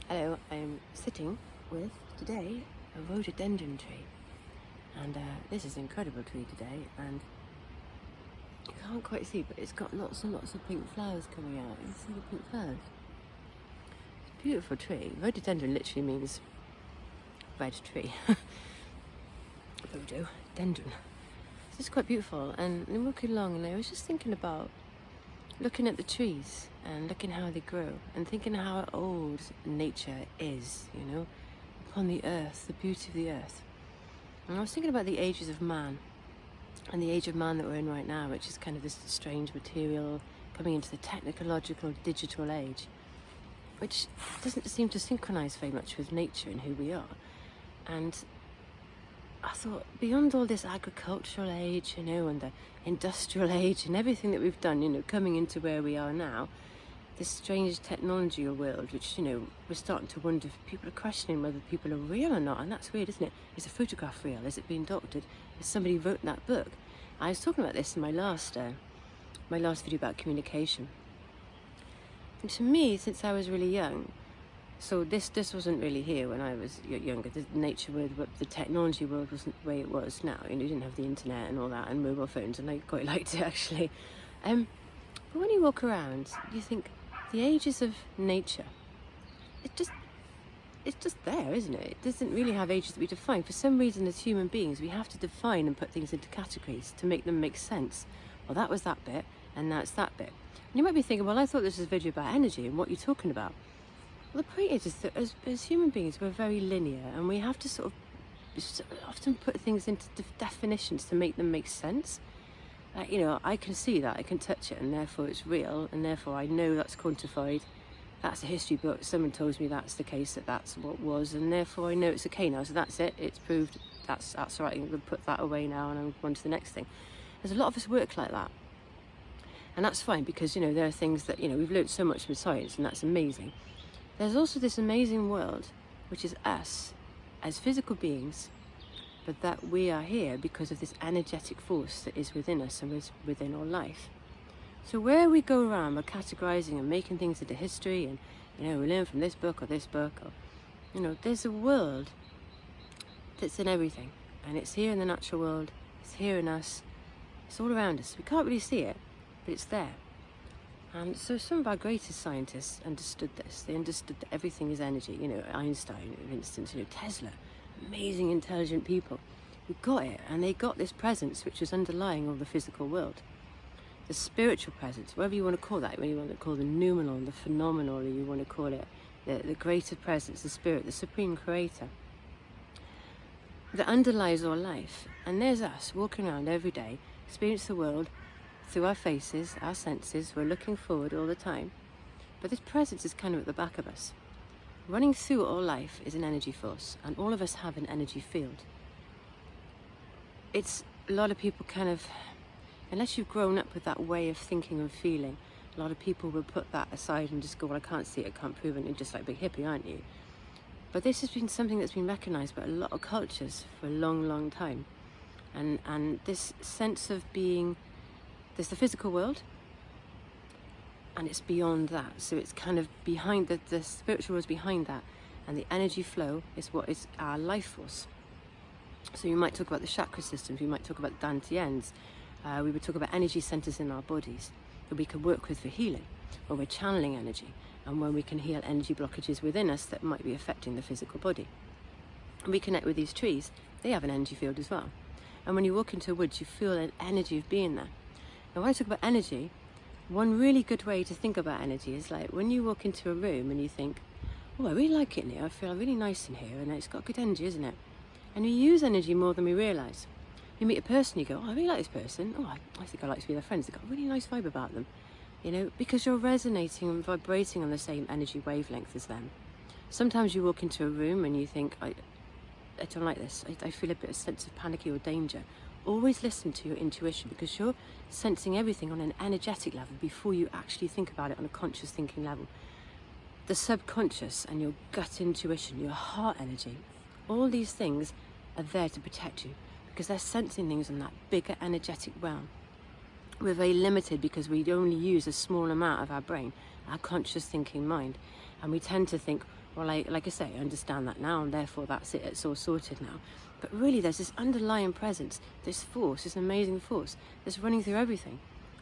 Hello, I'm sitting with, today, a rhododendron tree. And this is an incredible tree today, and you can't quite see, but it's got lots and lots of pink flowers coming out. You see the pink flowers? It's a beautiful tree. Rhododendron literally means red tree. Rhododendron. So it's quite beautiful, and I'm walking along, and I was just thinking about looking at the trees and looking how they grow and thinking how old nature is, upon the earth, the beauty of the earth. And I was thinking about the ages of man and the age of man that we're in right now, which is kind of this strange material coming into the technological digital age, which doesn't seem to synchronize very much with nature and who we are. And I thought, beyond all this agricultural age, and the industrial age and everything that we've done, coming into where we are now, this strange technology world, which, we're starting to wonder if people are questioning whether people are real or not. And that's weird, isn't it? Is a photograph real? Is it being doctored? Is somebody wrote that book? I was talking about this in my last video about communication. And to me, since I was really young, so this wasn't really here when I was younger. The nature world, the technology world wasn't the way it was now. You didn't have the internet and all that and mobile phones, and I quite liked it actually. But when you walk around, you think the ages of nature, it's just there, isn't it? It doesn't really have ages that we define. For some reason, as human beings, we have to define and put things into categories to make them make sense. Well, that was that bit, and that's that bit. And you might be thinking, well, I thought this was a video about energy, and what you're talking about. Well, the point is that as human beings, we're very linear, and we have to sort of often put things into definitions to make them make sense. I can see that, I can touch it, and therefore it's real, and therefore I know that's quantified. That's a history book. Someone tells me that's the case, that's what was, and therefore I know it's okay now. So that's it. It's proved. That's all right. I'm going to put that away now, and I'm on to the next thing. There's a lot of us work like that, and that's fine because there are things that we've learned so much from science, and that's amazing. There's also this amazing world, which is us as physical beings, but that we are here because of this energetic force that is within us and is within our life. So where we go around, we're categorizing and making things into history, and we learn from this book or there's a world that's in everything, and it's here in the natural world, it's here in us, it's all around us. We can't really see it, but it's there. And so some of our greatest scientists understood this. They understood that everything is energy. Einstein, for instance, Tesla, amazing, intelligent people who got it, and they got this presence which was underlying all the physical world. The spiritual presence, whatever you want to call that, whether you want to call the noumenal, the phenomenal, or you want to call it the greater presence, the spirit, the supreme creator, that underlies our life. And there's us walking around every day, experience the world through our faces, our senses. We're looking forward all the time, but this presence is kind of at the back of us. Running through all life is an energy force, and all of us have an energy field. It's a lot of people unless you've grown up with that way of thinking and feeling, a lot of people will put that aside and just go, well, I can't see it, I can't prove it, and you're just like a big hippie, aren't you? But this has been something that's been recognised by a lot of cultures for a long, long time. And this sense of being, there's the physical world, and it's beyond that. So it's kind of behind, the spiritual world is behind that, and the energy flow is what is our life force. So you might talk about the chakra systems, we might talk about dantians, we would talk about energy centers in our bodies that we can work with for healing, when we're channeling energy, and when we can heal energy blockages within us that might be affecting the physical body. And we connect with these trees, they have an energy field as well. And when you walk into a woods, you feel an energy of being there. Now when I talk about energy, one really good way to think about energy is like when you walk into a room and you think, oh, I really like it in here, I feel really nice in here, and it's got good energy, isn't it? And we use energy more than we realise. You meet a person, you go, oh, I really like this person. Oh, I think I like to be their friends. They've got a really nice vibe about them. Because you're resonating and vibrating on the same energy wavelength as them. Sometimes you walk into a room and you think, I don't like this. I feel a bit of sense of panicky or danger. Always listen to your intuition, because you're sensing everything on an energetic level before you actually think about it on a conscious thinking level. The subconscious and your gut intuition, your heart energy, all these things are there to protect you, because they're sensing things on that bigger energetic realm. We're very limited because we only use a small amount of our brain, our conscious thinking mind, and we tend to think, Well, like I say, I understand that now, and therefore that's it, it's all sorted now. But really, there's this underlying presence, this force, this amazing force that's running through everything,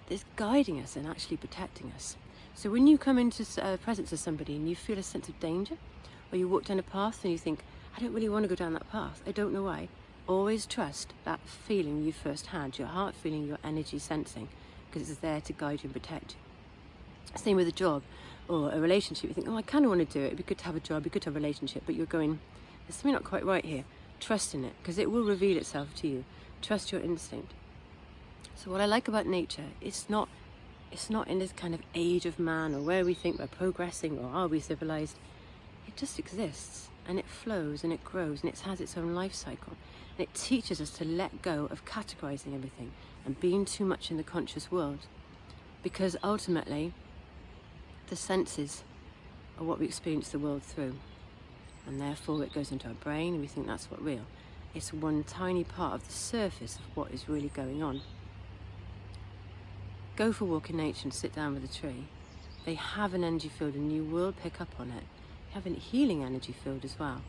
that's guiding us and actually protecting us. So when you come into the presence of somebody and you feel a sense of danger, or you walk down a path and you think, I don't really want to go down that path, I don't know why, always trust that feeling you first had, your heart feeling, your energy sensing, because it's there to guide you and protect you. Same with a job or a relationship. You think, oh, I kind of want to do it. It'd be good to have a job, it'd be good to have a relationship. But you're going, there's something not quite right here. Trust in it, because it will reveal itself to you. Trust your instinct. So what I like about nature, it's not in this kind of age of man or where we think we're progressing or are we civilized. It just exists, and it flows and it grows, and it has its own life cycle. And it teaches us to let go of categorizing everything and being too much in the conscious world. Because ultimately, the senses are what we experience the world through. And therefore it goes into our brain and we think that's what's real. It's one tiny part of the surface of what is really going on. Go for a walk in nature and sit down with a tree. They have an energy field and you will pick up on it. They have a healing energy field as well.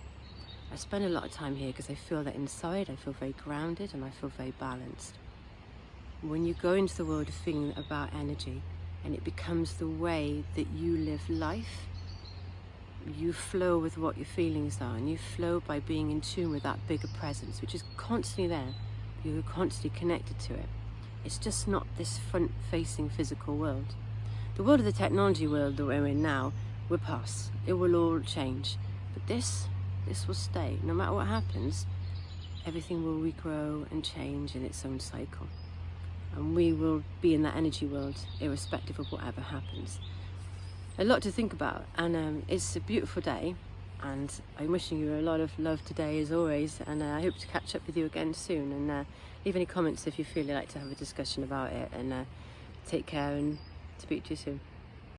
I spend a lot of time here because I feel that inside I feel very grounded and I feel very balanced. When you go into the world of feeling about energy and it becomes the way that you live life, you flow with what your feelings are, and you flow by being in tune with that bigger presence, which is constantly there. You're constantly connected to it. It's just not this front-facing physical world. The world of the technology world that we're in now will pass. It will all change. But this will stay. No matter what happens, everything will regrow and change in its own cycle. And we will be in that energy world, irrespective of whatever happens. A lot to think about, and it's a beautiful day, and I'm wishing you a lot of love today as always, and I hope to catch up with you again soon, and leave any comments if you feel you'd like to have a discussion about it, and take care and speak to you soon.